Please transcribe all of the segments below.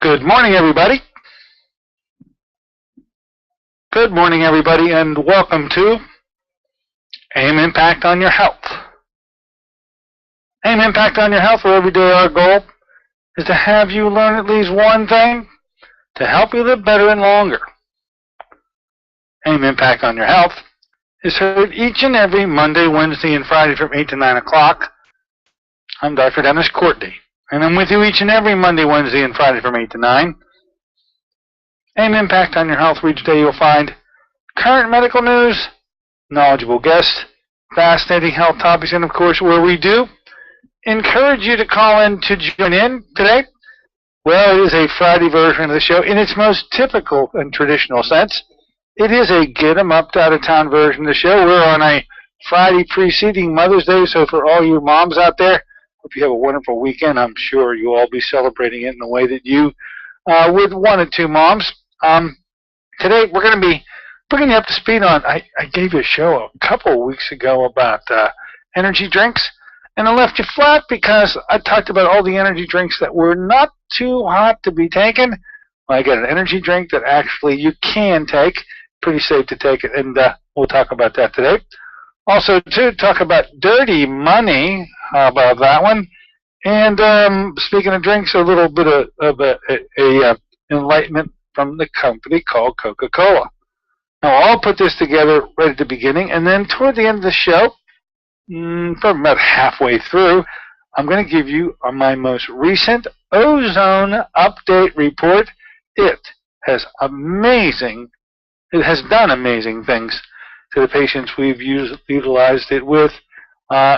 Good morning, everybody. Good morning, everybody, and welcome to AIM Impact on Your Health. AIM Impact on Your Health, where every day our goal is to have you learn at least one thing to help you live better and longer. AIM Impact on Your Health is heard each and every Monday, Wednesday, and Friday from 8 to 9 o'clock. I'm Dr. Dennis Courtney, and I'm with you each and every Monday, Wednesday, and Friday from 8 to 9. AIM Impact on Your Health, where each day you'll find current medical news, knowledgeable guests, fascinating health topics, and of course, where we do encourage you to call in to join in today. Well, it is a Friday version of the show in its most typical and traditional sense. It is a get 'em up to out of town version of the show. We're on a Friday preceding Mother's Day, so for all you moms out there, hope you have a wonderful weekend. I'm sure you'll all be celebrating it in the way that you would want it to, moms. Today we're going to be bringing you up to speed on, I gave you a show a couple of weeks ago about energy drinks, and I left you flat because I talked about all the energy drinks that were not too hot to be taken. Well, I got an energy drink that actually you can take, pretty safe to take it, and we'll talk about that today. Also, to talk about dirty money, how about that one? And speaking of drinks, a little bit of a enlightenment from the company called Coca-Cola. Now, I'll put this together right at the beginning, and then toward the end of the show, from about halfway through, I'm going to give you my most recent Ozone update report. It has done amazing things to the patients we've utilized it with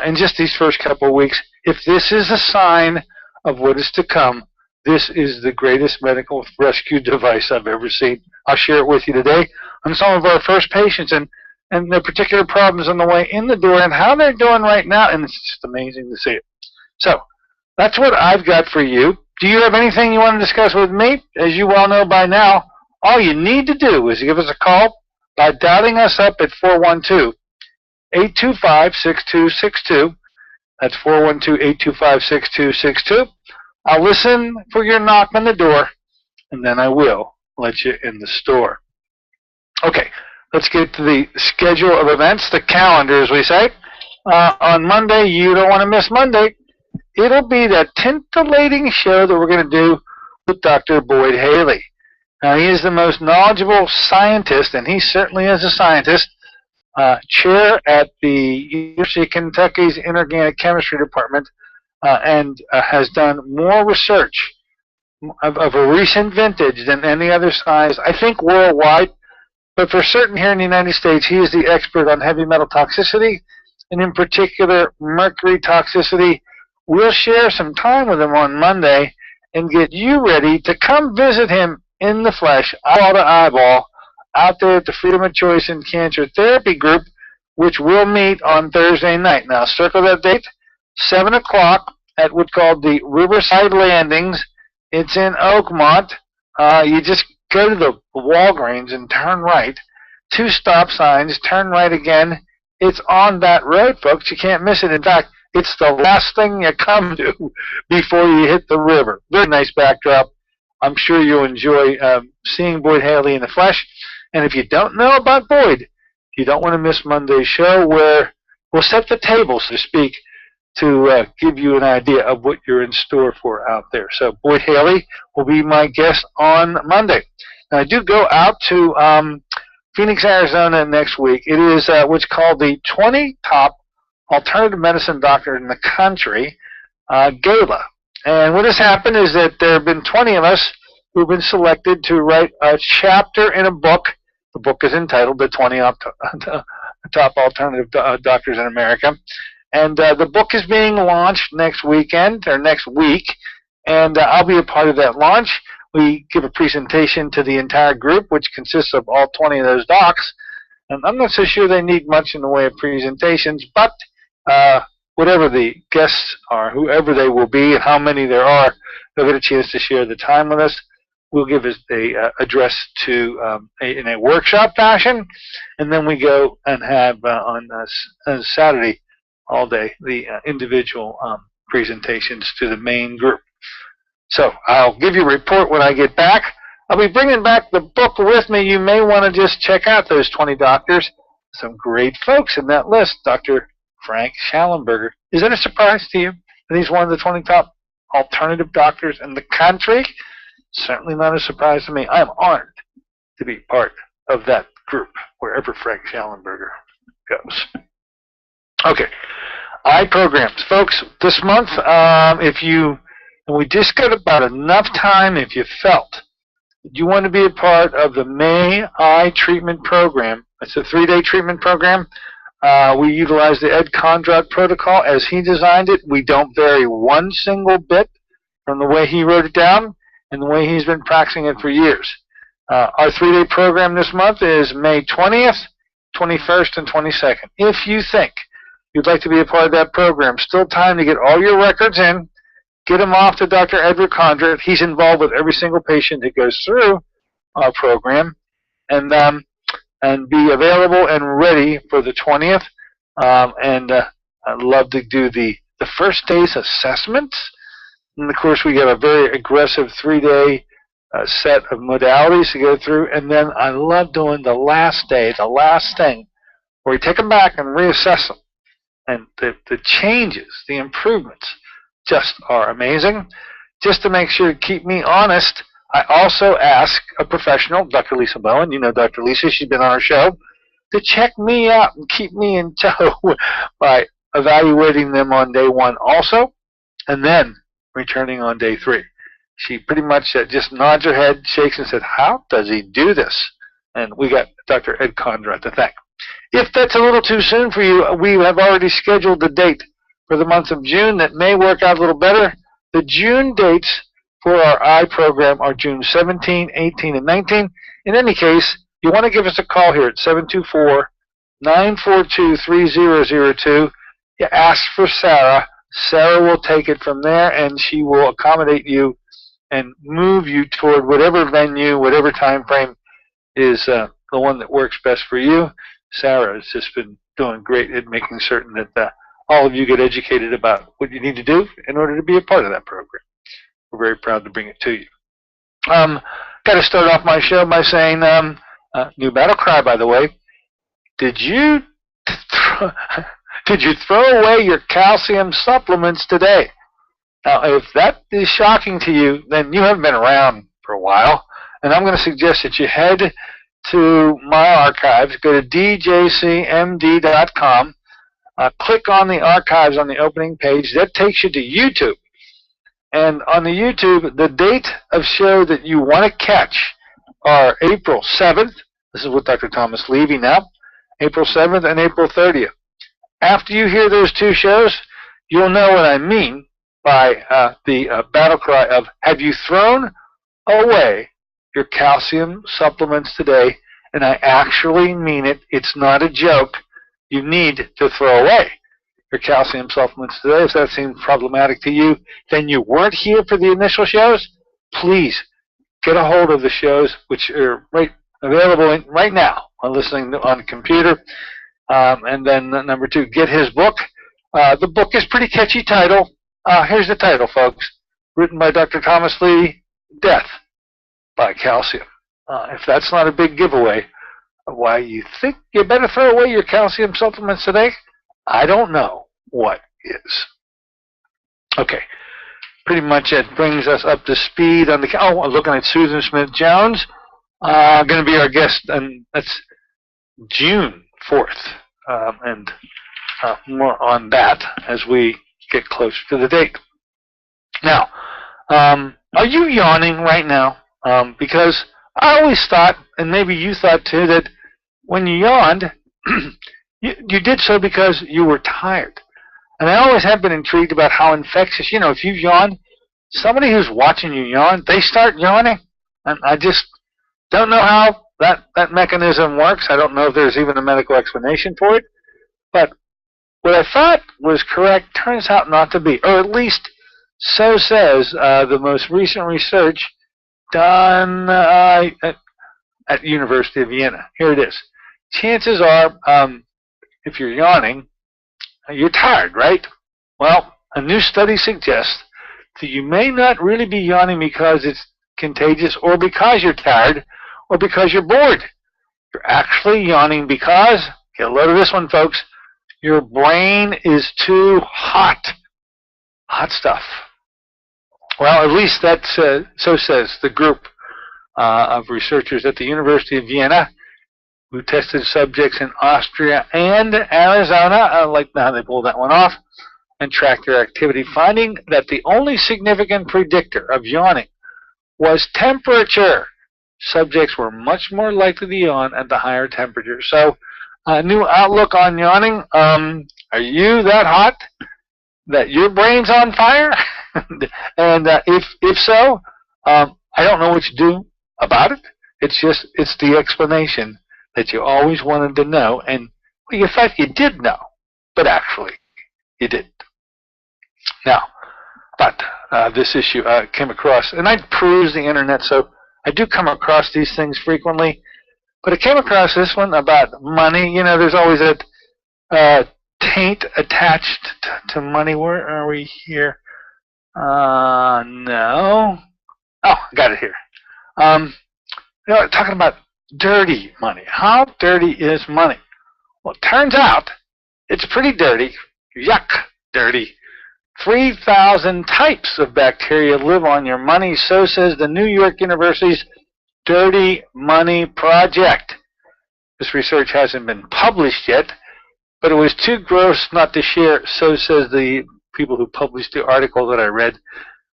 in just these first couple of weeks. If this is a sign of what is to come, this is the greatest medical rescue device I've ever seen. I'll share it with you today on some of our first patients and their particular problems on the way in the door and how they're doing right now, and it's just amazing to see it. So that's what I've got for you. Do you have anything you want to discuss with me? As you well know by now, all you need to do is give us a call by dialing us up at 412-825-6262. That's 412-825-6262. I'll listen for your knock on the door, and then I will let you in the store. Okay, let's get to the schedule of events, the calendar, as we say. On Monday, you don't want to miss Monday. It'll be that titillating show that we're going to do with Dr. Boyd Haley. Now, he is the most knowledgeable scientist, and he certainly is a scientist, chair at the University of Kentucky's Inorganic Chemistry Department, and has done more research of a recent vintage than any other scientist, I think worldwide, but for certain here in the United States, he is the expert on heavy metal toxicity, and in particular, mercury toxicity. We'll share some time with him on Monday and get you ready to come visit him in the flesh, eyeball to eyeball, out there at the Freedom of Choice and Cancer Therapy Group, which will meet on Thursday night. Now, circle that date, 7 o'clock at what's called the Riverside Landings. It's in Oakmont. You just go to the Walgreens and turn right. 2 stop signs, turn right again. It's on that road, folks. You can't miss it. In fact, it's the last thing you come to before you hit the river. Very nice backdrop. I'm sure you'll enjoy seeing Boyd Haley in the flesh. And if you don't know about Boyd, you don't want to miss Monday's show, where we'll set the table, so to speak, to give you an idea of what you're in store for out there. So Boyd Haley will be my guest on Monday. Now, I do go out to Phoenix, Arizona next week. It is what's called the 20 Top Alternative Medicine Doctors in the Country Gala. And what has happened is that there have been 20 of us who've been selected to write a chapter in a book. The book is entitled The 20 Top Alternative Doctors in America. And the book is being launched next weekend, or next week, and I'll be a part of that launch. We give a presentation to the entire group, which consists of all 20 of those docs. And I'm not so sure they need much in the way of presentations, but whatever the guests are, whoever they will be and how many there are, they'll get a chance to share the time with us. We'll give us a address to in a workshop fashion, and then we go and have on Saturday all day the individual presentations to the main group. So I'll give you a report when I get back. I'll be bringing back the book with me. You may want to just check out those 20 doctors. Some great folks in that list. Dr. Frank Schallenberger. Is that a surprise to you that he's one of the 20 top alternative doctors in the country? Certainly not a surprise to me. I am honored to be part of that group, wherever Frank Schallenberger goes. Okay, eye programs. Folks, this month, and we just got about enough time if you felt that you want to be a part of the May Eye Treatment Program. It's a 3-day treatment program. We utilize the Ed Conrad protocol as he designed it. We don't vary one single bit from the way he wrote it down and the way he's been practicing it for years. Our 3-day program this month is May 20th, 21st, and 22nd. If you think you'd like to be a part of that program, still time to get all your records in, get them off to Dr. Edward Condrat. He's involved with every single patient that goes through our program, and be available and ready for the 20th. I'd love to do the first day's assessments. And of course, we got a very aggressive 3-day set of modalities to go through. And then I love doing the last day, the last thing, where we take them back and reassess them. And the changes, the improvements, just are amazing. Just to make sure to keep me honest, I also ask a professional, Dr. Lisa Bowen, you know Dr. Lisa, she's been on our show, to check me out and keep me in tow by evaluating them on day 1 also, and then returning on day 3. She pretty much just nods her head, shakes, and said, how does he do this? And we got Dr. Ed Conrad to thank. If that's a little too soon for you, we have already scheduled the date for the month of June that may work out a little better. The June dates for our eye program are June 17, 18, and 19. In any case, you want to give us a call here at 724-942-3002. You ask for Sarah. Sarah will take it from there, and she will accommodate you and move you toward whatever venue, whatever time frame is the one that works best for you. Sarah has just been doing great at making certain that all of you get educated about what you need to do in order to be a part of that program. We're very proud to bring it to you. Got to start off my show by saying, new battle cry, by the way. Did you throw away your calcium supplements today? Now, if that is shocking to you, then you haven't been around for a while, and I'm going to suggest that you head to my archives. Go to djcmd.com. Click on the archives on the opening page. That takes you to YouTube. And on the YouTube, the date of show that you want to catch are April 7th. This is with Dr. Thomas Levy now. April 7th and April 30th. After you hear those 2 shows, you'll know what I mean by the battle cry of, have you thrown away your calcium supplements today? And I actually mean it. It's not a joke. You need to throw away your calcium supplements today. If that seems problematic to you, then you weren't here for the initial shows. Please get a hold of the shows, which are available right now on listening on the computer. And then number 2, get his book. The book is pretty catchy title. Here's the title, folks. Written by Dr. Thomas Lee, Death by Calcium. If that's not a big giveaway, why you think you better throw away your calcium supplements today, I don't know what is. Okay, pretty much it brings us up to speed on the. Oh, looking at Susan Smith-Jones, going to be our guest, and that's June 4th, and more on that as we get closer to the date. Now, are you yawning right now? Because I always thought, and maybe you thought too, that when you yawned, you did so because you were tired. And I always have been intrigued about how infectious, if you yawn, somebody who's watching you yawn, they start yawning. And I just don't know how that mechanism works. I don't know if there's even a medical explanation for it. But what I thought was correct turns out not to be, or at least so says the most recent research done at University of Vienna. Here it is. Chances are, if you're yawning, you're tired, right? Well, a new study suggests So you may not really be yawning because it's contagious or because you're tired or because you're bored. You're actually yawning because, get a load of this one, folks, your brain is too hot. Hot stuff. Well, at least that's so says the group of researchers at the University of Vienna who tested subjects in Austria and Arizona. I like how they pulled that one off and tracked their activity, finding that the only significant predictor of yawning was temperature. Subjects were much more likely to yawn at the higher temperature. So, a new outlook on yawning. Are you that hot that your brain's on fire? And if so, I don't know what to do about it. It's the explanation that you always wanted to know, and well, you thought you did know, but actually you didn't. Now, but this issue came across, and I peruse the internet, so I do come across these things frequently. But I came across this one about money. You know, there's always that taint attached to money. Where are we here? No. Oh, I got it here. Talking about dirty money. How dirty is money? Well, it turns out it's pretty dirty. Yuck, dirty. 3,000 types of bacteria live on your money, so says the New York University's Dirty Money Project. This research hasn't been published yet, but it was too gross not to share, so says the people who published the article that I read.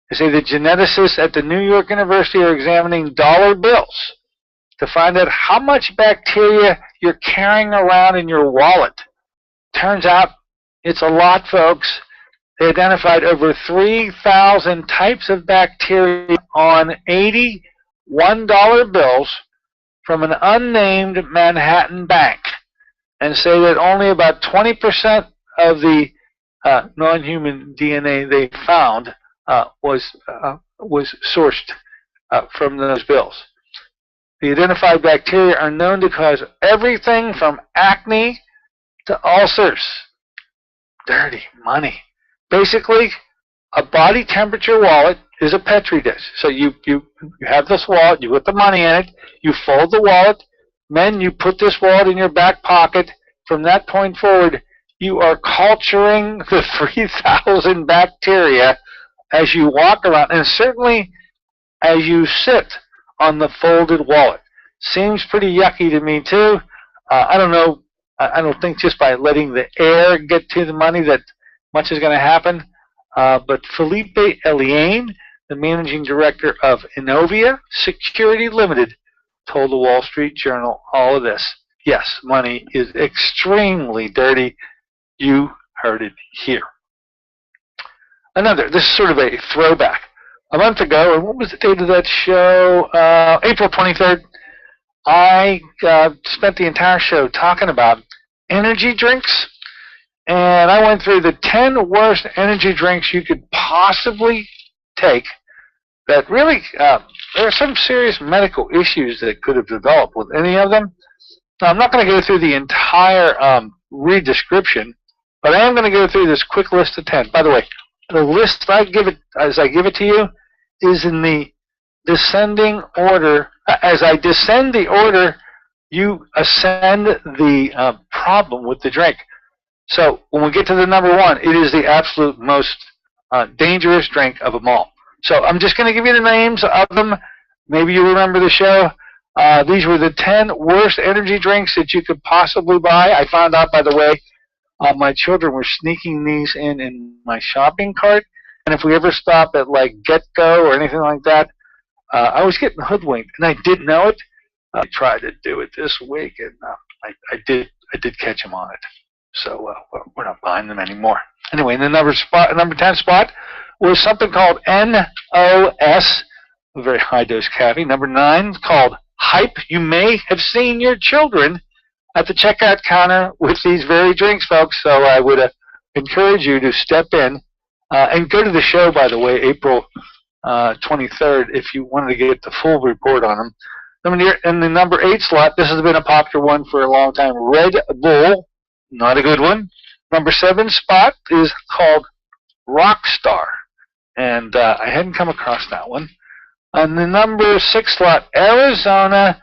They say the geneticists at the New York University are examining dollar bills to find out how much bacteria you're carrying around in your wallet. Turns out it's a lot, folks. They identified over 3,000 types of bacteria on 80 $1 bills from an unnamed Manhattan bank, and say that only about 20% of the non-human DNA they found was sourced from those bills. The identified bacteria are known to cause everything from acne to ulcers. Dirty money. Basically, a body temperature wallet is a Petri dish. So you have this wallet, you put the money in it, you fold the wallet, then you put this wallet in your back pocket. From that point forward, you are culturing the 3,000 bacteria as you walk around, and certainly as you sit on the folded wallet. Seems pretty yucky to me too. I don't know. I don't think just by letting the air get to the money that much is going to happen. But Felipe Eliane, the managing director of Innovia Security Limited, told the Wall Street Journal all of this. Yes, money is extremely dirty. You heard it here. This is sort of a throwback. A month ago, and what was the date of that show? April 23rd. I spent the entire show talking about energy drinks, and I went through the 10 worst energy drinks you could possibly take that really, there are some serious medical issues that could have developed with any of them. Now, I'm not going to go through the entire re-description, but I am going to go through this quick list of 10. By the way, the list as I give it to you is in the descending order. As I descend the order, you ascend the problem with the drink. So when we get to the number one, it is the absolute most dangerous drink of them all. So I'm just going to give you the names of them. Maybe you remember the show. These were the 10 worst energy drinks that you could possibly buy. I found out, by the way, my children were sneaking these in my shopping cart. And if we ever stop at like Get-Go or anything like that, I was getting hoodwinked, and I didn't know it. I tried to do it this week, and I did catch them on it. So we're not buying them anymore. Anyway, in the number 10 spot was something called NOS, a very high-dose caffeine. Number 9 called Hype. You may have seen your children at the checkout counter with these very drinks, folks. So I would encourage you to step in and go to the show, by the way, April 23rd, if you wanted to get the full report on them. In the number 8 slot, this has been a popular one for a long time, Red Bull. Not a good one. Number 7 spot is called Rockstar. and I hadn't come across that one. On the number 6 slot, Arizona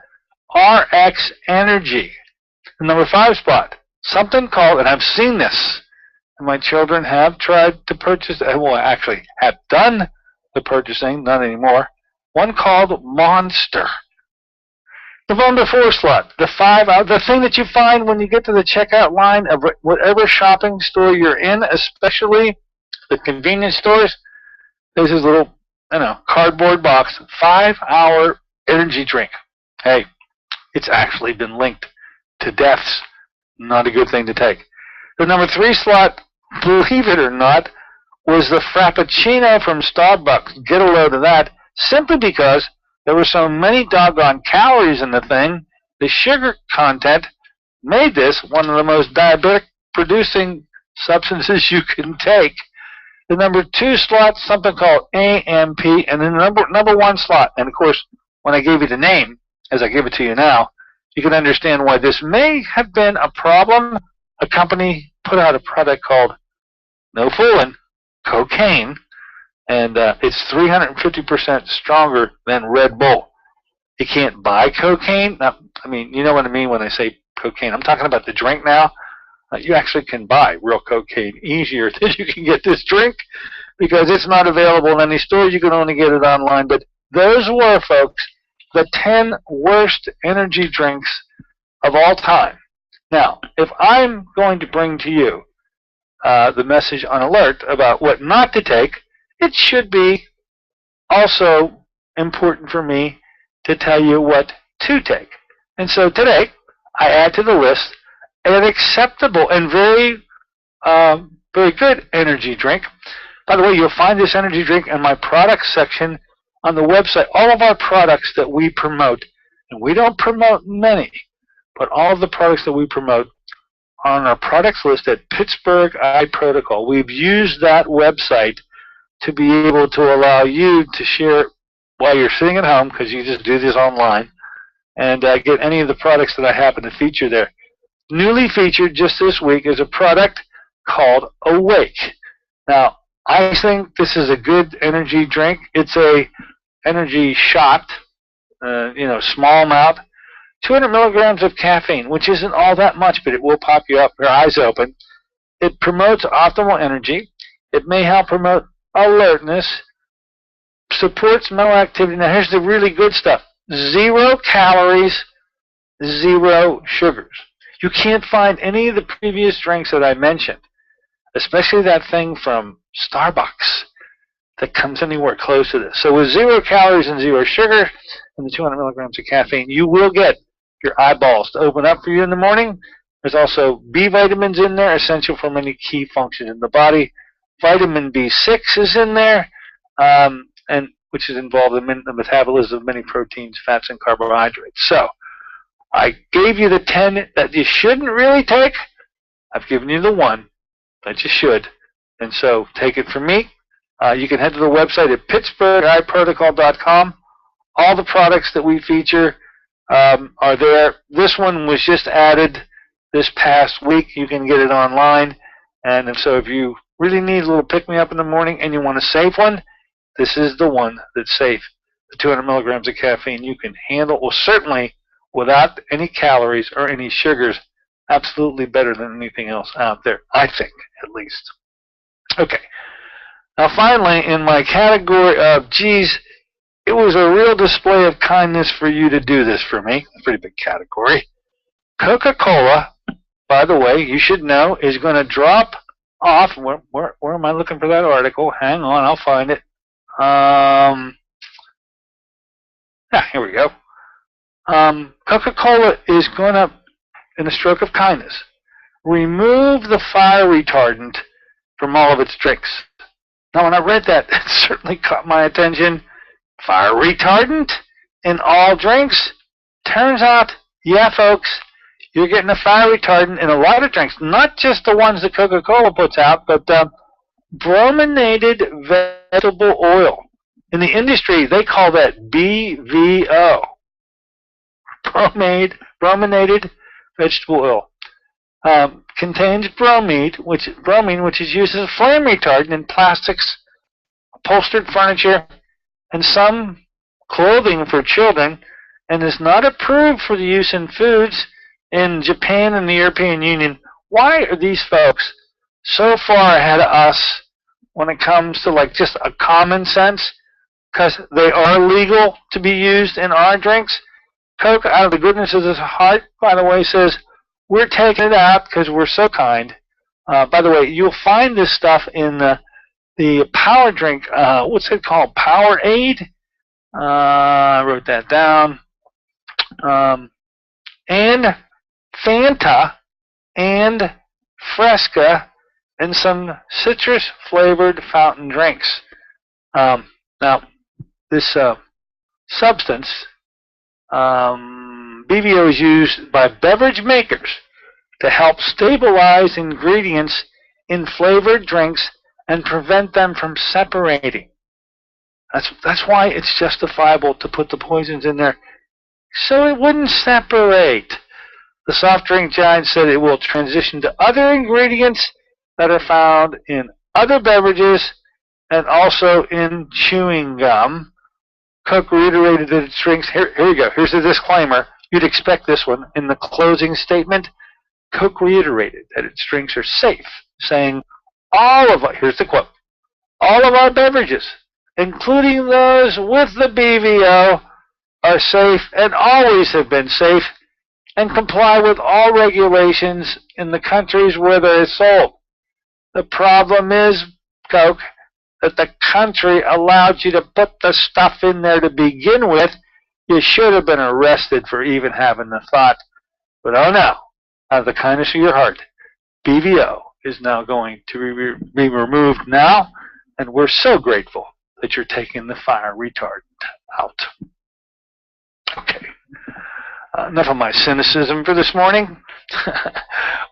RX Energy. The number 5 spot, something called, and I've seen this, and my children have tried to purchase, well, actually have done the purchasing, not anymore, one called Monster. The number 4 slot, the thing that you find when you get to the checkout line of whatever shopping store you're in, especially the convenience stores, there's this little, cardboard box, 5-hour energy drink. Hey, it's actually been linked to deaths. Not a good thing to take. The number 3 slot, believe it or not, was the Frappuccino from Starbucks. Get a load of that, simply because there were so many doggone calories in the thing. The sugar content made this one of the most diabetic-producing substances you can take. The number 2 slot, something called AMP, and then the number 1 slot. And of course, when I gave you the name, as I give it to you now, you can understand why this may have been a problem. A company put out a product called, no fooling, cocaine, and it's 350% stronger than Red Bull. You can't buy cocaine. Now, you know what I mean when I say cocaine. I'm talking about the drink now. You actually can buy real cocaine easier than you can get this drink because it's not available in any store. You can only get it online. But those were, folks, the 10 worst energy drinks of all time. Now, if I'm going to bring to you the message on alert about what not to take, it should be also important for me to tell you what to take. And so today, I add to the list an acceptable and very good energy drink. By the way, you'll find this energy drink in my products section on the website. All of our products that we promote, and we don't promote many, but all of the products that we promote are on our products list at Pittsburgh Eye Protocol. We've used that website to be able to allow you to share while you're sitting at home, because you just do this online, and get any of the products that I happen to feature there. Newly featured just this week is a product called Awake. Now, I think this is a good energy drink. It's a energy shot, small amount, 200 milligrams of caffeine, which isn't all that much, but it will pop you up, your eyes open. It promotes optimal energy. It may help promote alertness, supports mental activity. Now, here's the really good stuff. 0 calories, 0 sugars. You can't find any of the previous drinks that I mentioned, especially that thing from Starbucks that comes anywhere close to this. So with 0 calories and 0 sugar and the 200 milligrams of caffeine, you will get your eyeballs to open up for you in the morning. There's also B vitamins in there, essential for many key functions in the body. Vitamin B6 is in there, and which is involved in the metabolism of many proteins, fats, and carbohydrates. So I gave you the 10 that you shouldn't really take. I've given you the 1 that you should. And so take it from me. You can head to the website at pittsburgheyeprotocol.com. All the products that we feature are there. This one was just added this past week. You can get it online. And so if you really need a little pick-me-up in the morning and you want a safe one, this is the one that's safe. The 200 milligrams of caffeine you can handle, well, certainly without any calories or any sugars, absolutely better than anything else out there, I think, at least. Okay. Now, finally, in my category of, geez, it was a real display of kindness for you to do this for me. A pretty big category. Coca-Cola, by the way, you should know, is going to drop off. Where am I looking for that article? Hang on, I'll find it. Here we go. Coca-Cola is going to, in a stroke of kindness, remove the fire retardant from all of its drinks. Now, when I read that, it certainly caught my attention. Fire retardant in all drinks? Turns out, yeah, folks, you're getting a fire retardant in a lot of drinks, not just the ones that Coca-Cola puts out, but brominated vegetable oil. In the industry, they call that BVO. Brominated vegetable oil. Contains bromine, which is used as a flame retardant in plastics upholstered furniture, and some clothing for children, and is not approved for the use in foods in Japan and the European Union. Why are these folks so far ahead of us when it comes to like just a common sense? Because they are legal to be used in our drinks. Coke, out of the goodness of his heart, by the way, says, we're taking it out because we're so kind. By the way, you'll find this stuff in the power drink, what's it called? Powerade? I wrote that down. And Fanta and Fresca and some citrus-flavored fountain drinks. Now, this substance, BVO, is used by beverage makers to help stabilize ingredients in flavored drinks and prevent them from separating. That's why it's justifiable to put the poisons in there, so it wouldn't separate. The soft drink giant said it will transition to other ingredients that are found in other beverages and also in chewing gum. Coke reiterated that its drinks, here we go, here's the disclaimer. You'd expect this one. In the closing statement, Coke reiterated that its drinks are safe, saying, here's the quote, all of our beverages, including those with the BVO, are safe and always have been safe and comply with all regulations in the countries where they're sold. The problem is, Coke, that the country allowed you to put the stuff in there to begin with. You should have been arrested for even having the thought. But oh no, out of the kindness of your heart, BVO is now going to be removed now, and we're so grateful that you're taking the fire retardant out. Okay. Enough of my cynicism for this morning.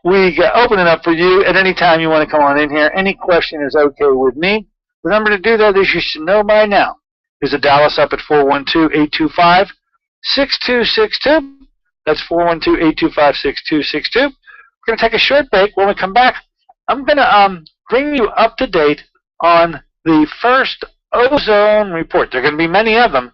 We open it up for you at any time you want to come on in here. Any question is okay with me. The number to do that, as you should know by now, is to dial us up at 412-825-6262. That's 412-825-6262. We're going to take a short break. When we come back, I'm going to bring you up to date on the first ozone report. There are going to be many of them.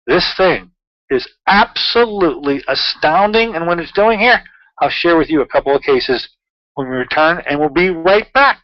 This thing is absolutely astounding, and what it's doing here, I'll share with you a couple of cases when we return, and we'll be right back.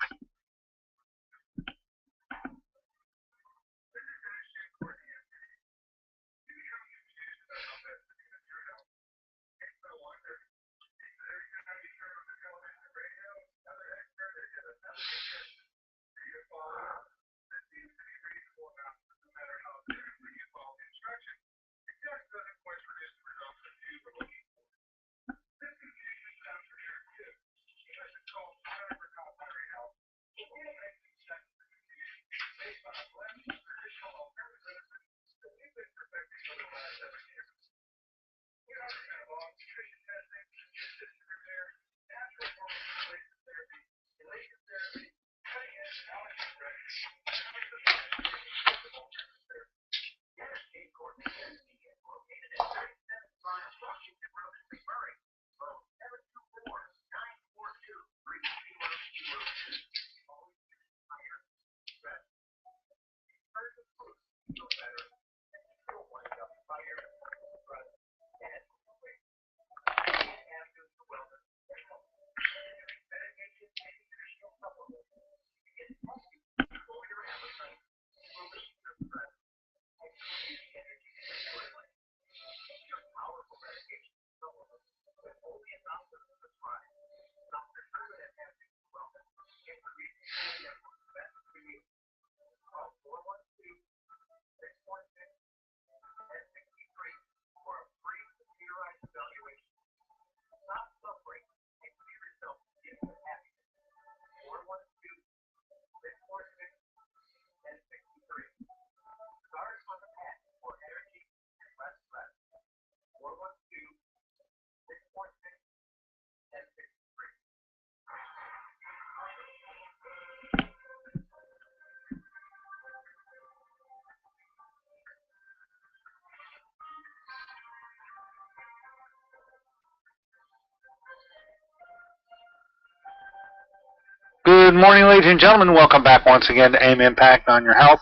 Good morning, ladies and gentlemen. Welcome back once again to AIM Impact on Your Health.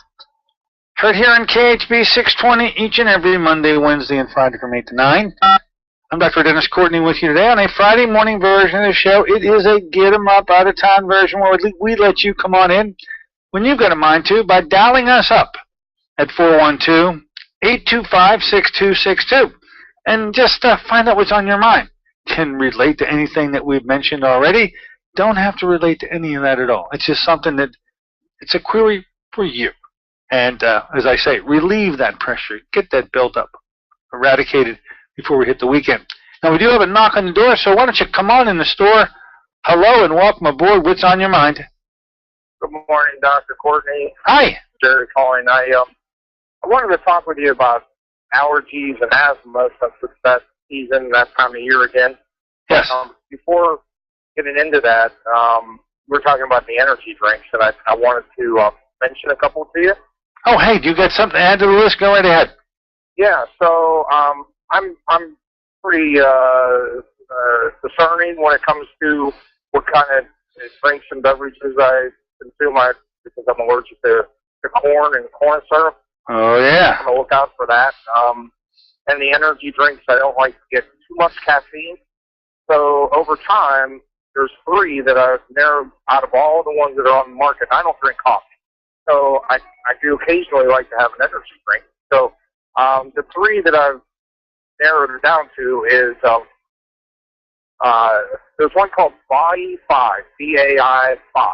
Heard here on KHB 620 each and every Monday, Wednesday, and Friday from 8 to 9. I'm Dr. Dennis Courtney with you today on a Friday morning version of the show. It is a get 'em up, out of town version where we let you come on in when you've got a mind to by dialing us up at 412-825-6262 and just find out what's on your mind. Can relate to anything that we've mentioned already. Don't have to relate to any of that at all. It's just something that it's a query for you. And as I say, relieve that pressure. Get that built up, eradicated before we hit the weekend. Now, we do have a knock on the door, so why don't you come on in the store. Hello and welcome aboard. What's on your mind? Good morning, Dr. Courtney. Hi. Jerry calling. I wanted to talk with you about allergies and asthma since it's that season, that time of year again. Yes. Before getting into that, we're talking about the energy drinks, and I wanted to mention a couple to you. Oh, hey, do you got something to add to the list? Go right ahead. Yeah, so I'm pretty discerning when it comes to what kind of drinks and beverages I consume. Because I'm allergic to corn and corn syrup. Oh, yeah. I'm going to look out for that. And the energy drinks, I don't like to get too much caffeine. So over time, there's 3 that I've narrowed out of all the ones that are on the market. I don't drink coffee. So I do occasionally like to have an energy drink. So the 3 that I've narrowed it down to is there's one called BAI 5, BAI 5.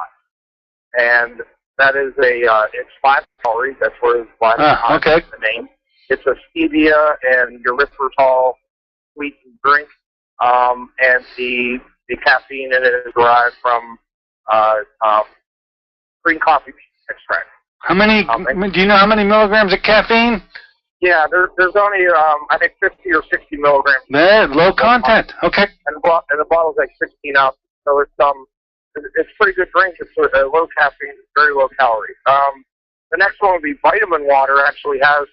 And that is it's 5 calories. That's where it's 5 okay. The name. It's a stevia and erythritol sweetened drink. And the caffeine in it is derived from green coffee extract. How many? Do you know how many milligrams of caffeine? Yeah, there's only I think 50 or 60 milligrams. Low content. Okay. And the bottle's like 16 ounces, so it's a pretty good drink. It's low caffeine, very low calorie. The next one would be Vitamin Water. Actually has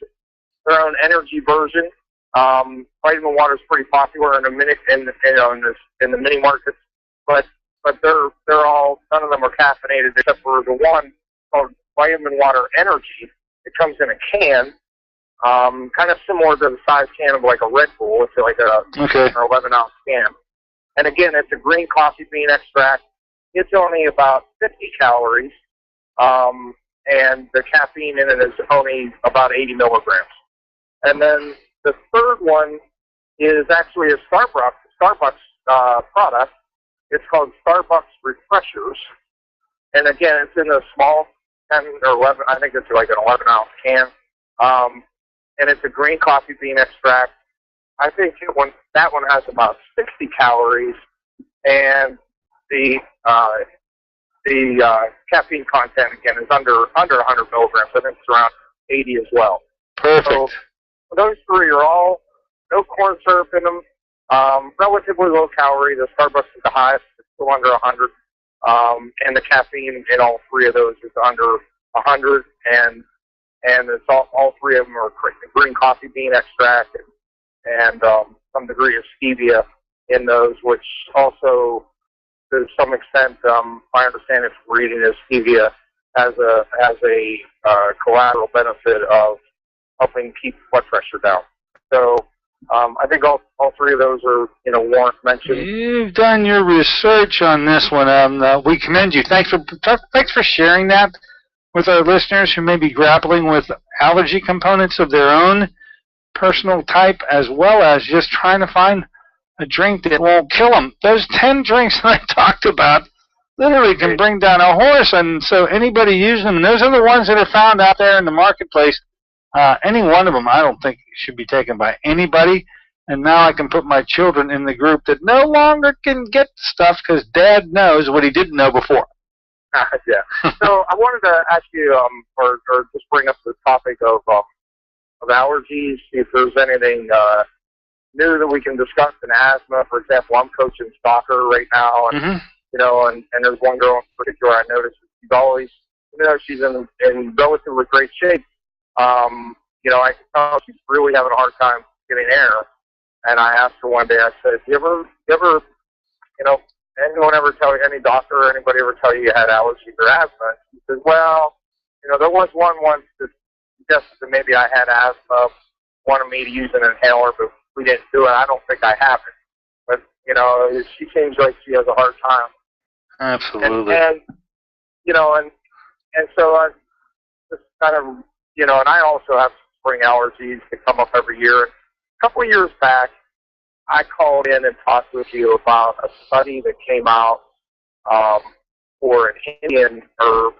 their own energy version. Vitamin Water is pretty popular in the mini markets, but they're all, none of them are caffeinated except for the one called Vitamin Water Energy. It comes in a can, kind of similar to the size can of like a Red Bull. It's like a 11-ounce can. And again, it's a green coffee bean extract. It's only about 50 calories, and the caffeine in it is only about 80 milligrams. And then the third one is actually a Starbucks product. It's called Starbucks Refreshers. And again, it's in a small 10 or 11, I think it's like an 11-ounce can. And it's a green coffee bean extract. I think that one has about 60 calories, and the caffeine content, again, is under 100 milligrams. I think it's around 80 as well. Perfect. So those 3 are all no corn syrup in them, relatively low calorie. The Starbucks is the highest, it's still under 100, and the caffeine in all 3 of those is under 100, and it's all 3 of them are green coffee bean extract and some degree of stevia in those, which also, to some extent, my understanding from reading is stevia has a collateral benefit of helping keep blood pressure down. So I think all 3 of those are, warrant mention. You've done your research on this one. We commend you. Thanks for sharing that with our listeners who may be grappling with allergy components of their own personal type, as well as just trying to find a drink that won't kill them. Those 10 drinks that I talked about literally can bring down a horse, and so anybody using them, and those are the ones that are found out there in the marketplace. Any one of them I don't think should be taken by anybody, and now I can put my children in the group that no longer can get stuff because Dad knows what he didn't know before. Yeah. So I wanted to ask you, or just bring up the topic of allergies, see if there's anything new that we can discuss in asthma. For example, I'm coaching soccer right now, and and there's one girl in particular I noticed she's always, she's in relatively great shape. I can tell she's really having a hard time getting air. And I asked her one day, I said, you ever, anyone ever tell you, any doctor or anybody ever tell you you had allergies or asthma? She said, well, there was one once that suggested that maybe I had asthma, wanted me to use an inhaler, but we didn't do it. I don't think I have it. But, she seems like she has a hard time. Absolutely. And so I just kind of, and I also have spring allergies that come up every year. A couple of years back, I called in and talked with you about a study that came out for an Indian herb.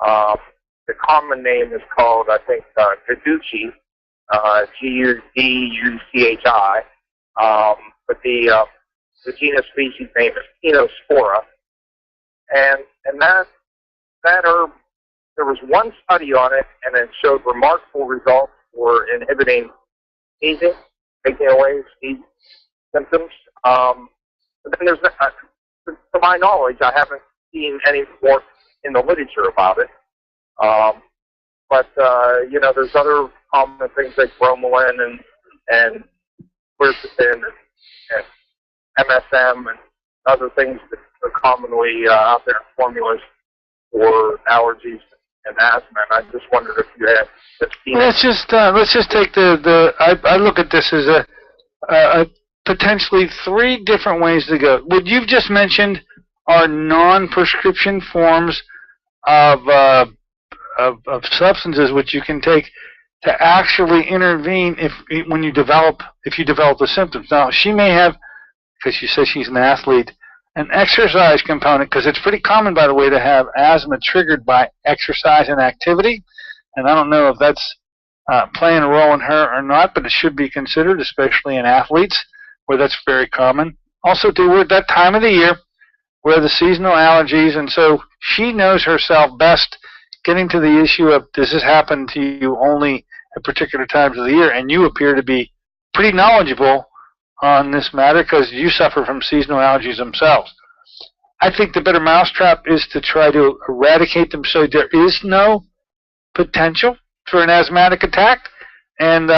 The common name is called, I think, Guduchi, Guduchi. But the genus species name is Pinospora. And that herb, there was one study on it, and it showed remarkable results for inhibiting sneezing, taking away sneeze symptoms. But then to my knowledge, I haven't seen any more in the literature about it. But there's other common things like bromelain and quercetin and MSM and other things that are commonly out there in formulas for allergies and asthma. And I just wondered if you had seen let's just take I look at this as a potentially 3 different ways to go. What you've just mentioned are non-prescription forms of substances which you can take to actually intervene if you develop the symptoms. Now, she may have, because she says she's an athlete, an exercise component, because it's pretty common, by the way, to have asthma triggered by exercise and activity. And I don't know if that's playing a role in her or not, but it should be considered, especially in athletes, where that's very common. Also, we're at that time of the year where the seasonal allergies, and so she knows herself best, getting to the issue of, does this happen to you only at particular times of the year? And you appear to be pretty knowledgeable on this matter because you suffer from seasonal allergies themselves. I think the better mousetrap is to try to eradicate them so there is no potential for an asthmatic attack. And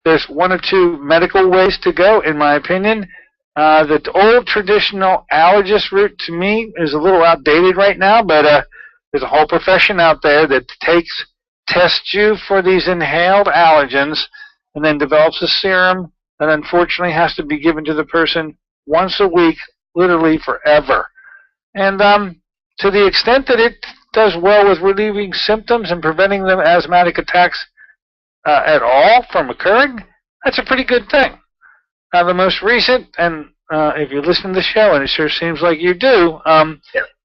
there's 1 or 2 medical ways to go, in my opinion. The old traditional allergist route, to me, is a little outdated right now, but there's a whole profession out there that tests you for these inhaled allergens and then develops a serum that unfortunately has to be given to the person once a week, literally forever. And to the extent that it does well with relieving symptoms and preventing the asthmatic attacks at all from occurring, that's a pretty good thing. Now, the most recent, and if you listen to the show, and it sure seems like you do,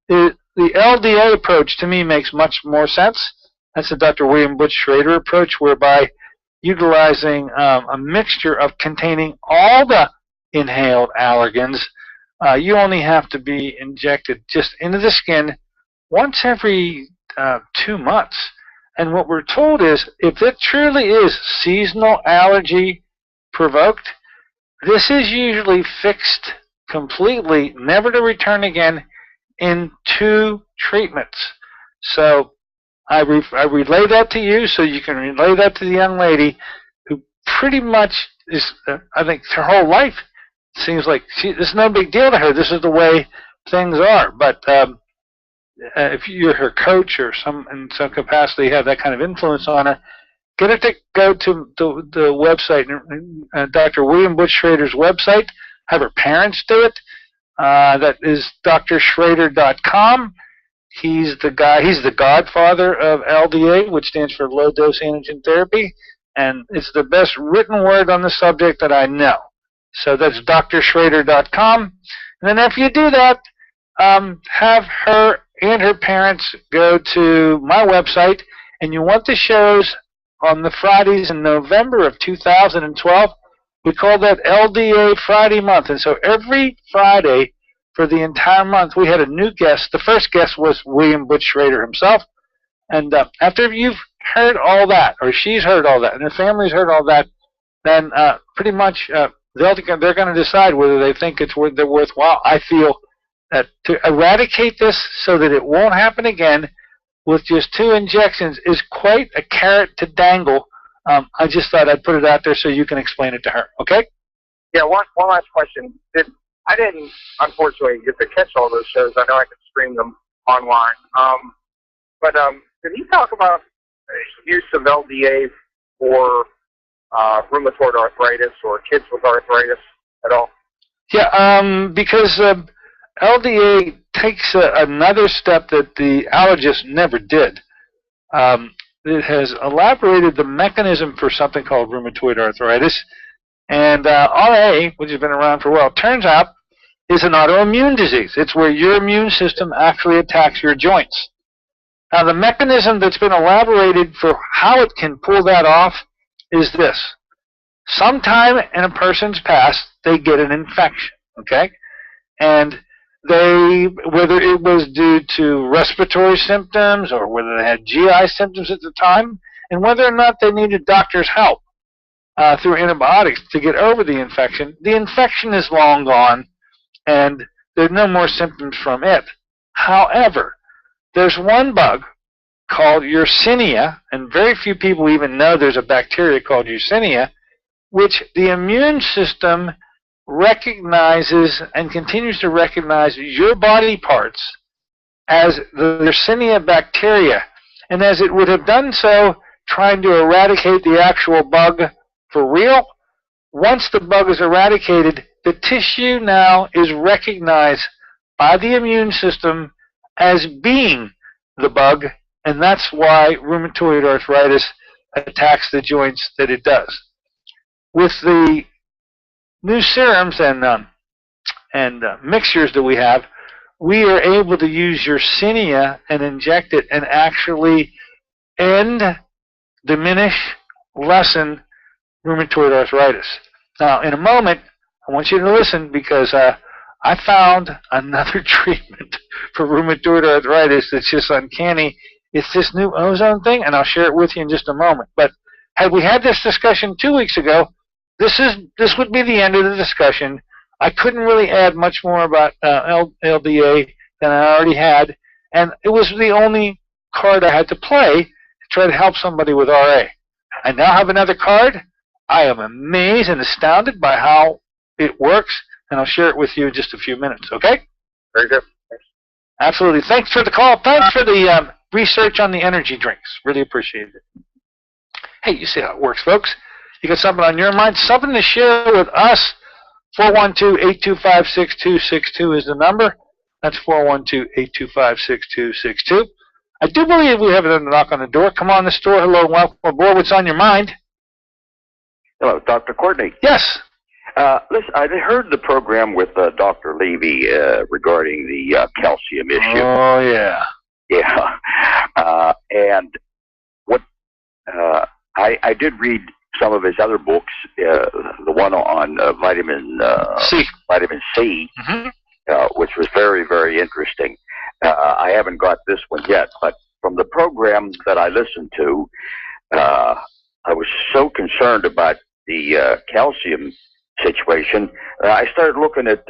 the LDA approach to me makes much more sense. That's the Dr. William Butch Schrader approach, whereby utilizing a mixture of containing all the inhaled allergens, you only have to be injected just into the skin once every 2 months. And what we're told is, if it truly is seasonal allergy provoked, this is usually fixed completely, never to return again, in 2 treatments. So I relay that to you so you can relay that to the young lady who pretty much is, I think, her whole life seems like it's no big deal to her. This is the way things are. But if you're her coach or in some capacity have that kind of influence on her, get her to go to the website, Dr. William Butch Schrader's website, have her parents do it. That is drschrader.com. He's the godfather of LDA, which stands for low dose antigen therapy, and it's the best written word on the subject that I know. So that's drschrader.com. And then after you do that, have her and her parents go to my website, and you want the shows on the Fridays in November of 2012. We call that LDA Friday month. And so every Friday for the entire month, we had a new guest. The first guest was William Butch Schrader himself. And after you've heard all that, or she's heard all that, and her family's heard all that, then pretty much they're going to decide whether they think they're worthwhile. I feel that to eradicate this so that it won't happen again with just 2 injections is quite a carrot to dangle. I just thought I'd put it out there so you can explain it to her. Okay? Yeah, one last question. I didn't, unfortunately, get to catch all those shows. I know I could stream them online. But did he talk about use of LDA for rheumatoid arthritis or kids with arthritis at all? Yeah, because LDA takes another step that the allergist never did. It has elaborated the mechanism for something called rheumatoid arthritis, and RA, which has been around for a while, turns out is an autoimmune disease. It's where your immune system actually attacks your joints. Now, the mechanism that's been elaborated for how it can pull that off is this. Sometime in a person's past, they get an infection, okay? And whether it was due to respiratory symptoms or whether they had GI symptoms at the time, and whether or not they needed doctor's help through antibiotics to get over the infection is long gone, and there's no more symptoms from it. However, there's one bug called Yersinia, and very few people even know there's a bacteria called Yersinia, which the immune system recognizes and continues to recognize your body parts as the Yersinia bacteria. And as it would have done so trying to eradicate the actual bug for real, once the bug is eradicated, the tissue now is recognized by the immune system as being the bug, and that's why rheumatoid arthritis attacks the joints that it does. With the new serums and mixtures that we have, we are able to use Yersinia and inject it and actually end, diminish, lessen rheumatoid arthritis. Now, in a moment, I want you to listen because I found another treatment for rheumatoid arthritis that's just uncanny. It's this new Ozone thing, and I'll share it with you in just a moment. But had we had this discussion 2 weeks ago, this would be the end of the discussion. I couldn't really add much more about LDA than I already had, and it was the only card I had to play to try to help somebody with RA. I now have another card. I am amazed and astounded by how it works, and I'll share it with you in just a few minutes, okay? Very good. Thanks. Absolutely. Thanks for the call. Thanks for the research on the energy drinks. Really appreciate it. Hey, you see how it works, folks. You got something on your mind, something to share with us. 412-825-6262 is the number. That's 412-825-6262. I do believe we have a knock on the door. Come on the store. Hello and welcome aboard. What's on your mind? Hello, Dr. Courtney. Yes. Listen, I heard the program with Dr. Levy regarding the calcium issue. Oh, yeah. Yeah. And what I did read some of his other books, the one on vitamin C, which was very, very interesting. I haven't got this one yet, but from the program that I listened to, I was so concerned about the calcium situation. I started looking at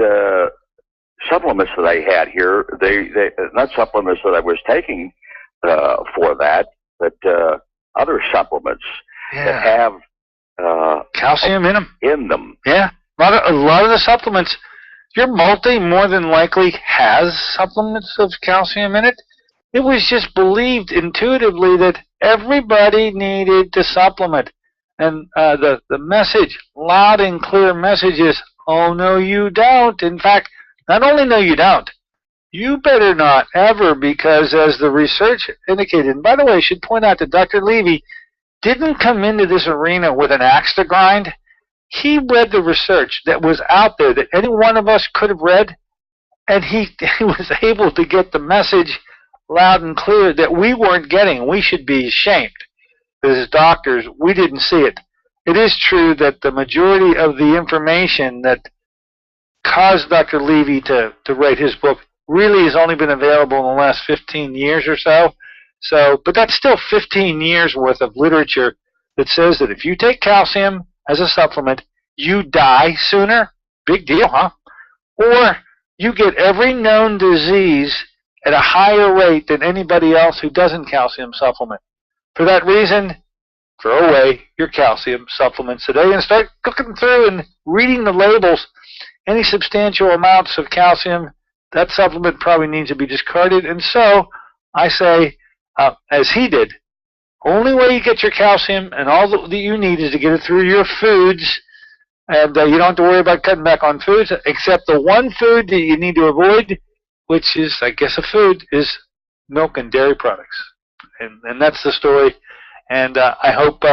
supplements that I had here. They not supplements that I was taking for that, but other supplements that have calcium in them. Yeah, a lot of the supplements. Your multi more than likely has supplements of calcium in it. It was just believed intuitively that everybody needed to supplement. And the message, loud and clear message is, oh, no, you don't. In fact, not only no, you don't, you better not ever, because as the research indicated, and by the way, I should point out that Dr. Levy didn't come into this arena with an axe to grind. He read the research that was out there that any one of us could have read, and he was able to get the message loud and clear that we weren't getting. We should be ashamed. As doctors, we didn't see it. It is true that the majority of the information that caused Dr. Levy to write his book really has only been available in the last 15 years or so. But that's still 15 years worth of literature that says that if you take calcium as a supplement, you die sooner. Big deal, huh? Or you get every known disease at a higher rate than anybody else who doesn't calcium supplement. For that reason, throw away your calcium supplements today and start cooking through and reading the labels. Any substantial amounts of calcium, that supplement probably needs to be discarded. And so I say, as he did, only way you get your calcium and all that you need is to get it through your foods, and you don't have to worry about cutting back on foods, except the one food that you need to avoid, which is, I guess, a food, is milk and dairy products. And that's the story. And I hope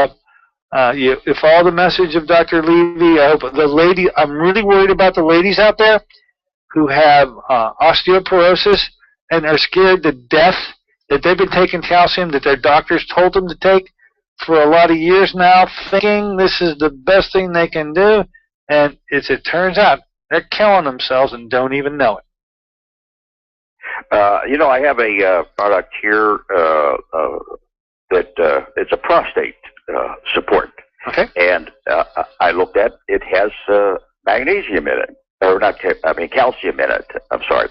if all the message of Dr. Levy, I hope the lady, I'm really worried about the ladies out there who have osteoporosis and are scared to death that they've been taking calcium that their doctors told them to take for a lot of years now, thinking this is the best thing they can do, and it turns out they're killing themselves and don't even know it. I have a product here that it's a prostate support. Okay. And I looked at it. Has magnesium in it, or not? Calcium in it. I'm sorry.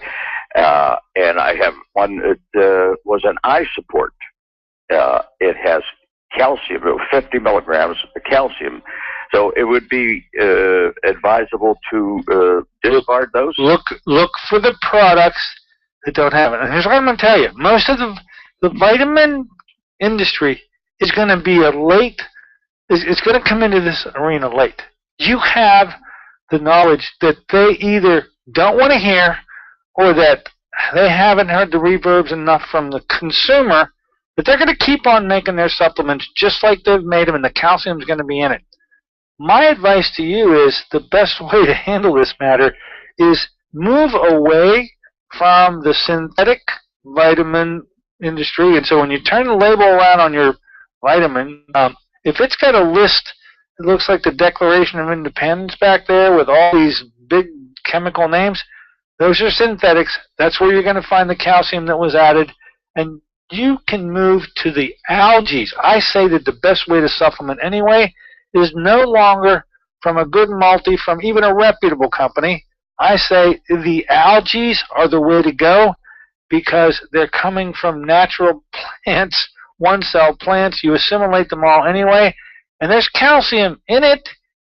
And I have one that was an eye support. It has calcium, 50 milligrams of calcium. So it would be advisable to discard those? Look for the products that don't have it. And here's what I'm going to tell you. Most of the vitamin industry is going to be it's going to come into this arena late. You have the knowledge that they either don't want to hear or that they haven't heard the reverbs enough from the consumer that they're going to keep on making their supplements just like they've made them, and the calcium's going to be in it. My advice to you is the best way to handle this matter is move away from the synthetic vitamin industry. And so when you turn the label around on your vitamin, if it's got a list that looks like the Declaration of Independence back there with all these big chemical names, those are synthetics. That's where you're going to find the calcium that was added. And you can move to the algae. I say that the best way to supplement anyway is no longer from a good multi, from even a reputable company. I say the algae are the way to go because they're coming from natural plants, one-cell plants. You assimilate them all anyway, and there's calcium in it,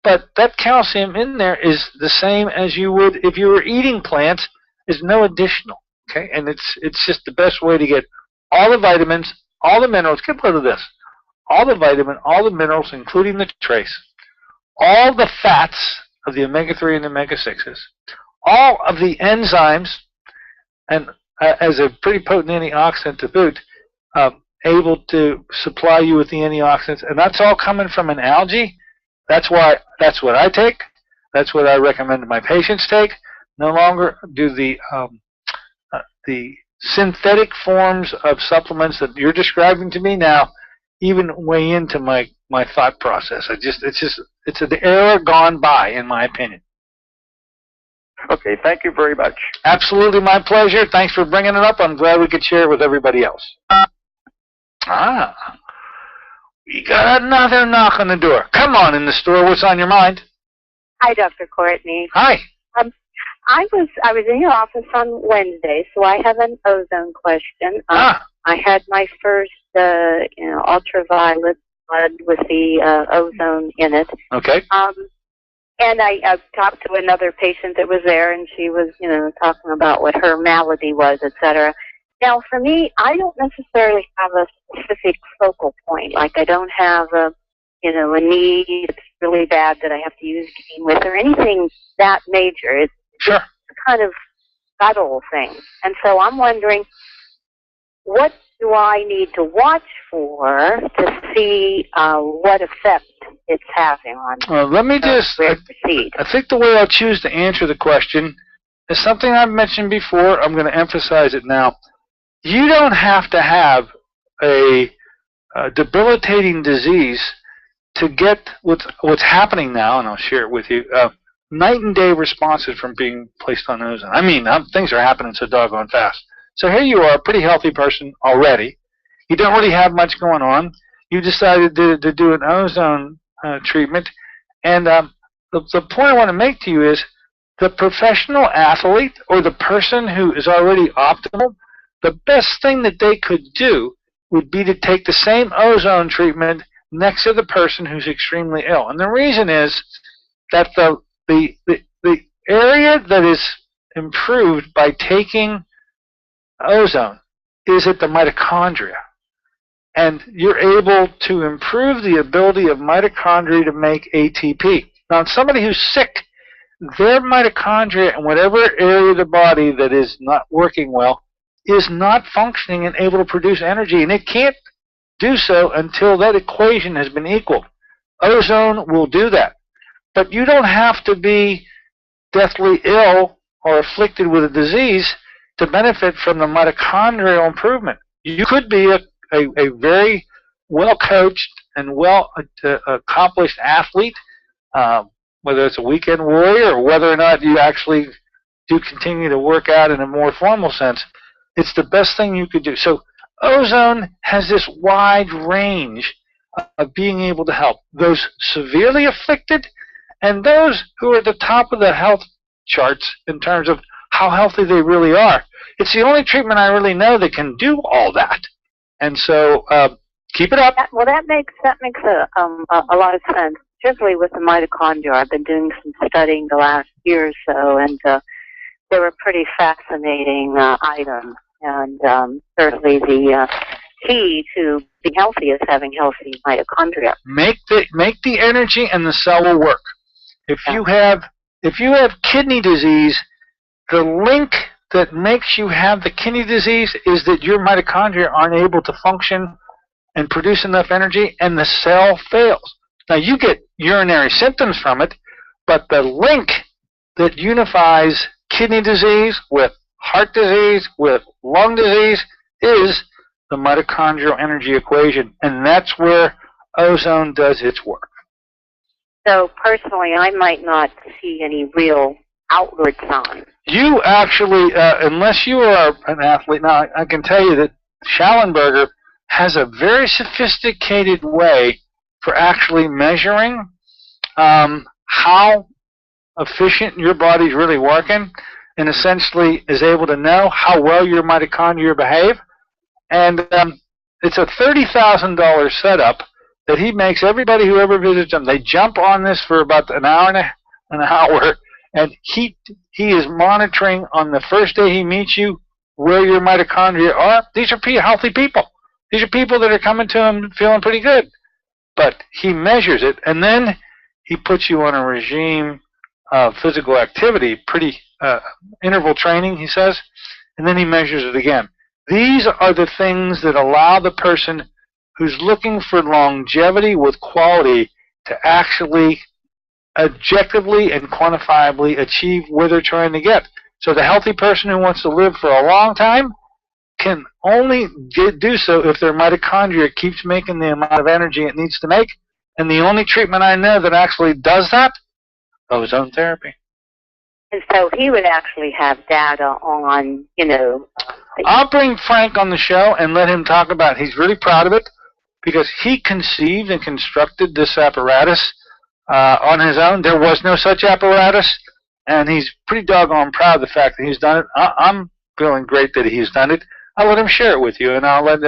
but that calcium in there is the same as you would if you were eating plants. There's no additional, okay? And it's just the best way to get all the vitamins, all the minerals. Get rid of this. All the vitamin, all the minerals, including the trace, all the fats of the omega-3 and omega-6s, all of the enzymes, and as a pretty potent antioxidant to boot, able to supply you with the antioxidants, and that's all coming from an algae. That's what I take. That's what I recommend my patients take. No longer do the synthetic forms of supplements that you're describing to me now even weigh into my thought process. It's an era gone by, in my opinion. Okay, thank you very much. Absolutely, my pleasure. Thanks for bringing it up. I'm glad we could share it with everybody else. We got another knock on the door. Come on in the store. What's on your mind? Hi, Dr. Courtney. Hi. I was in your office on Wednesday, so I have an ozone question. I had my first, ultraviolet blood with the ozone in it. Okay. And I talked to another patient that was there, and she was, talking about what her malady was, etc. Now, for me, I don't necessarily have a specific focal point. Like, I don't have a knee that's really bad that I have to use cane with or anything that major. It's sure. kind of subtle things. And so I'm wondering, what do I need to watch for to see what effect it's having on let me just proceed? I think the way I'll choose to answer the question is something I've mentioned before. I'm going to emphasize it now. You don't have to have a debilitating disease to get what's happening now, and I'll share it with you. Night and day responses from being placed on ozone. I mean, things are happening so doggone fast. So here you are, a pretty healthy person already. You don't really have much going on. You decided to do an ozone treatment. And the point I want to make to you is the professional athlete or the person who is already optimal, the best thing that they could do would be to take the same ozone treatment next to the person who's extremely ill. And the reason is that the area that is improved by taking ozone is at the mitochondria. and you're able to improve the ability of mitochondria to make ATP. Now, in somebody who's sick, their mitochondria in whatever area of the body that is not working well is not functioning and able to produce energy, and it can't do so until that equation has been equaled. Ozone will do that. But you don't have to be deathly ill or afflicted with a disease to benefit from the mitochondrial improvement. You could be a very well-coached and well-accomplished athlete, whether it's a weekend warrior or whether or not you actually do continue to work out in a more formal sense. It's the best thing you could do. So Ozone has this wide range of being able to help those severely afflicted and those who are at the top of the health charts in terms of how healthy they really are. It's the only treatment I really know that can do all that. And so keep it up. Well, that makes a lot of sense, particularly with the mitochondria. I've been doing some studying the last year or so, and they were pretty fascinating items. And certainly the key to being healthy is having healthy mitochondria. Make the energy, and the cell will work. If you have kidney disease, the link that makes you have the kidney disease is that your mitochondria aren't able to function and produce enough energy, and the cell fails. Now, you get urinary symptoms from it, but the link that unifies kidney disease with heart disease, with lung disease, is the mitochondrial energy equation, and that's where Ozone does its work. So personally, I might not see any real outward signs. You actually, unless you are an athlete, now I can tell you that Schallenberger has a very sophisticated way for actually measuring how efficient your body's really working, and essentially is able to know how well your mitochondria behave. And it's a $30,000 setup that he makes everybody who ever visits him. They jump on this for about an hour, and he is monitoring on the first day he meets you where your mitochondria are. These are healthy people. These are people that are coming to him feeling pretty good. But he measures it, and then he puts you on a regime of physical activity, pretty interval training, he says, and then he measures it again. These are the things that allow the person who's looking for longevity with quality to actually objectively and quantifiably achieve where they're trying to get. So the healthy person who wants to live for a long time can only do so if their mitochondria keeps making the amount of energy it needs to make. And the only treatment I know that actually does that, ozone therapy. And so he would actually have data on, I'll bring Frank on the show and let him talk about it. He's really proud of it because he conceived and constructed this apparatus on his own. There was no such apparatus, and he's pretty doggone proud of the fact that he's done it. I'm feeling great that he's done it. I'll let him share it with you, and I'll let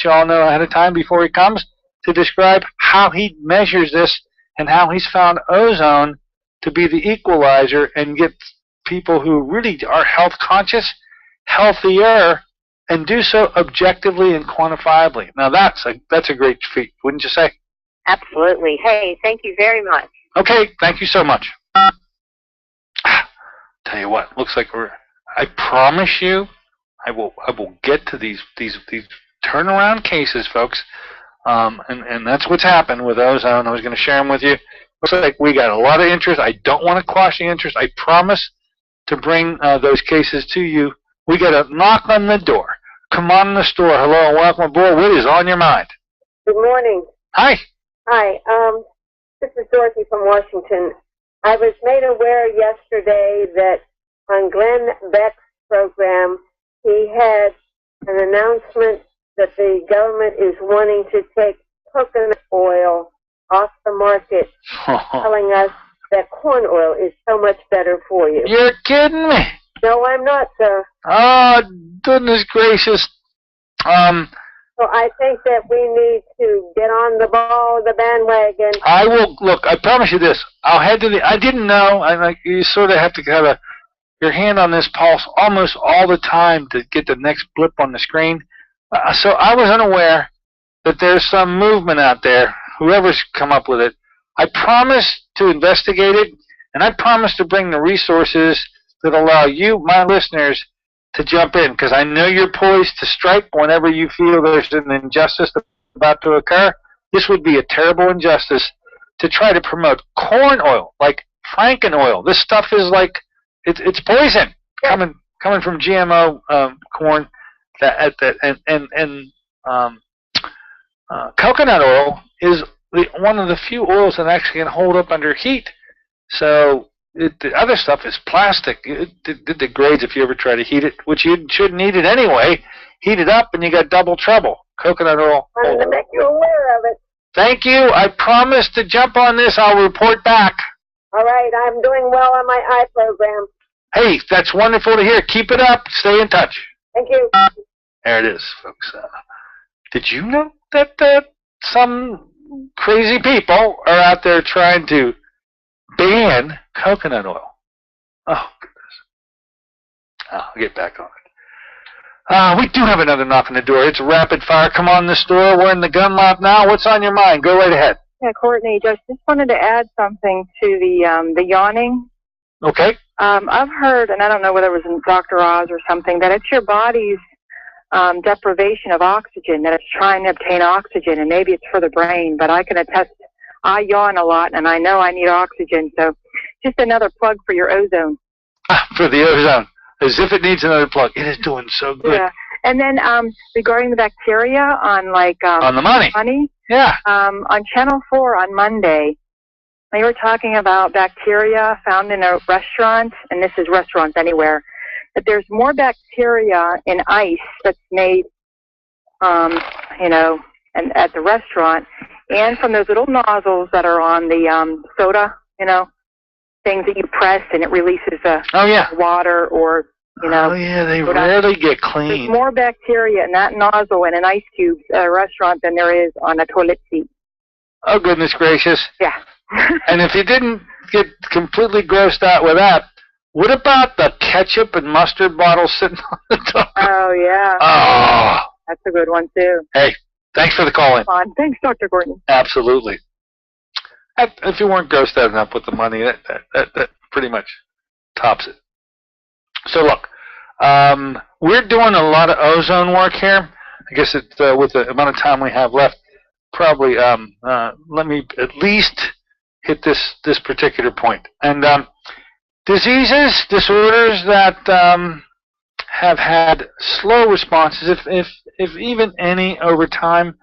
you all know ahead of time before he comes to describe how he measures this and how he's found ozone to be the equalizer and get people who really are health conscious healthier and do so objectively and quantifiably. Now that's a great feat, wouldn't you say? Absolutely. Hey, thank you very much. Okay, thank you so much. Tell you what, looks like I promise you, I will get to these turnaround cases, folks. And that's what's happened with ozone. I was going to share them with you. Looks like we got a lot of interest. I don't want to quash the interest. I promise to bring those cases to you. We got a knock on the door. Come on in the store. Hello and welcome aboard. What is on your mind? Good morning. Hi. Hi. This is Dorothy from Washington. I was made aware yesterday that on Glenn Beck's program, he had an announcement that the government is wanting to take coconut oil off the market, telling us that corn oil is so much better for you. You're kidding me. No, I'm not, sir. Oh, goodness gracious. So I think that we need to get on the ball, the bandwagon. I will, look, I promise you this. I'll head to I didn't know, you sort of have to have your hand on this pulse almost all the time to get the next blip on the screen. So I was unaware. that there's some movement out there, whoever's come up with it. I promise to investigate it, and I promise to bring the resources that allow you, my listeners, to jump in, because I know you're poised to strike whenever you feel there's an injustice about to occur. This would be a terrible injustice to try to promote corn oil, like Franken oil. This stuff is like, it's poison coming from GMO corn. Coconut oil is one of the few oils that actually can hold up under heat. So the other stuff is plastic. It degrades if you ever try to heat it, which you shouldn't eat it anyway. Heat it up and you got double trouble. Coconut oil. I'm going to make you aware of it. Thank you. I promise to jump on this. I'll report back. All right. I'm doing well on my eye program. Hey, that's wonderful to hear. Keep it up. Stay in touch. Thank you. There it is, folks. Did you know that some crazy people are out there trying to ban coconut oil? Oh, goodness. I'll get back on it. We do have another knock on the door. It's rapid fire. Come on in the store. We're in the gun lab now. What's on your mind? Go right ahead. Yeah, Courtney, just wanted to add something to the yawning. Okay. I've heard, and I don't know whether it was in Dr. Oz or something, that it's your body's deprivation of oxygen, that it's trying to obtain oxygen, and maybe it's for the brain, but I can attest, I yawn a lot, and I know I need oxygen, so just another plug for your ozone. For the ozone. As if it needs another plug. It is doing so good. Yeah. And then regarding the bacteria on on the money. Yeah. On Channel 4 on Monday, they were talking about bacteria found in a restaurant, and this is restaurants anywhere, that there's more bacteria in ice that's made, and at the restaurant, and from those little nozzles that are on the soda, things that you press and it releases the water or, Oh, yeah, they rarely get clean. There's more bacteria in that nozzle in an ice cube at a restaurant than there is on a toilet seat. Oh, goodness gracious. Yeah. And if you didn't get completely grossed out with that, what about the ketchup and mustard bottles sitting on the door? Oh, yeah. Oh. That's a good one, too. Hey, thanks for the call in. Thanks, Dr. Gordon. Absolutely. If you weren't grossed out enough with the money, that pretty much tops it. So look, we're doing a lot of ozone work here. I guess with the amount of time we have left, probably let me at least hit this particular point. And diseases, disorders that have had slow responses, if even any over time,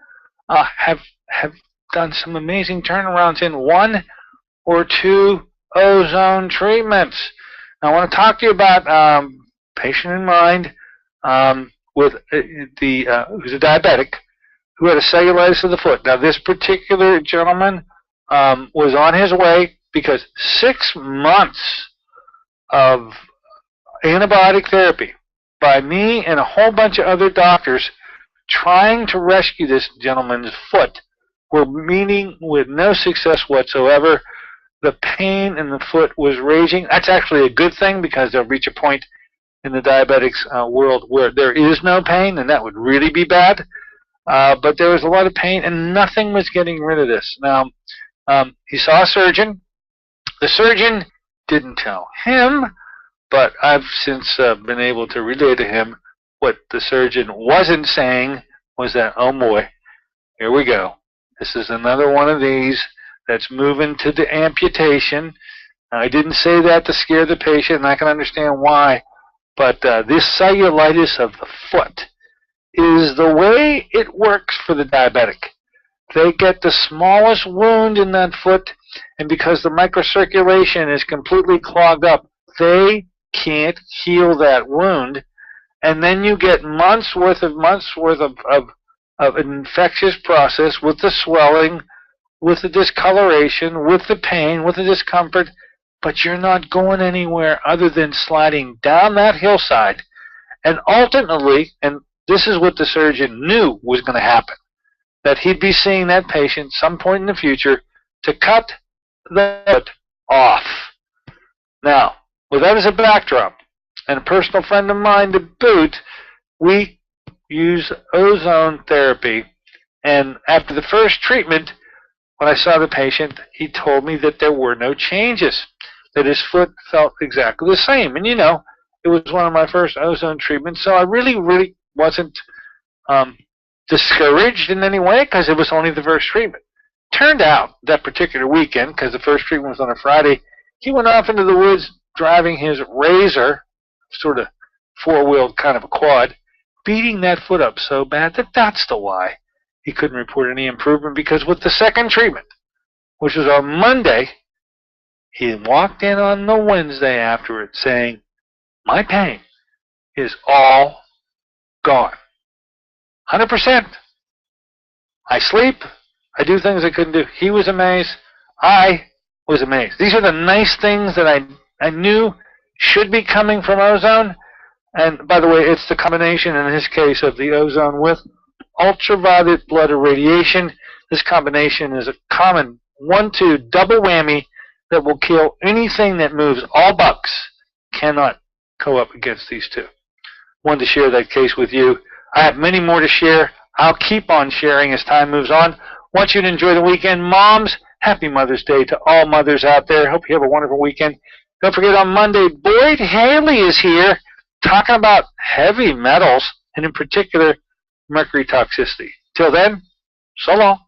have done some amazing turnarounds in 1 or 2 ozone treatments. I want to talk to you about patient in mind with who's a diabetic who had a cellulitis of the foot. Now, this particular gentleman was on his way because 6 months of antibiotic therapy by me and a whole bunch of other doctors trying to rescue this gentleman's foot were meeting with no success whatsoever. The pain in the foot was raging. That's actually a good thing because they'll reach a point in the diabetics world where there is no pain, and that would really be bad. But there was a lot of pain, and nothing was getting rid of this. Now, he saw a surgeon. The surgeon didn't tell him, but I've since been able to relay to him what the surgeon wasn't saying was that, oh boy, here we go. This is another one of these that's moving to the amputation. I didn't say that to scare the patient, and I can understand why, but this cellulitis of the foot is the way it works for the diabetic. They get the smallest wound in that foot, and because the microcirculation is completely clogged up, they can't heal that wound, and then you get months worth of an infectious process with the swelling, with the discoloration, with the pain, with the discomfort, but you're not going anywhere other than sliding down that hillside. And ultimately, and this is what the surgeon knew was going to happen, that he'd be seeing that patient some point in the future to cut the foot off. Now, with that as a backdrop, and a personal friend of mine to boot, we use ozone therapy And after the first treatment, when I saw the patient, he told me that there were no changes, that his foot felt exactly the same. And it was one of my first ozone treatments, so I really wasn't discouraged in any way because it was only the first treatment. Turned out that particular weekend, because the first treatment was on a Friday, he went off into the woods driving his Razor, sort of four-wheeled kind of a quad, beating that foot up so bad that that's the why he couldn't report any improvement, because with the second treatment, which was on Monday, he walked in on the Wednesday afterward saying, my pain is all gone. 100%. I sleep. I do things I couldn't do. He was amazed. I was amazed. These are the nice things that I knew should be coming from ozone. And by the way, it's the combination in his case of the ozone with ultraviolet blood irradiation. This combination is a common 1-2 double whammy that will kill anything that moves. All bugs cannot go up against these two. Wanted to share that case with you. I have many more to share. I'll keep on sharing as time moves on. Want you to enjoy the weekend. Moms, happy Mother's Day to all mothers out there. Hope you have a wonderful weekend. Don't forget on Monday, Boyd Haley is here talking about heavy metals, and in particular, mercury toxicity. Till then, so long.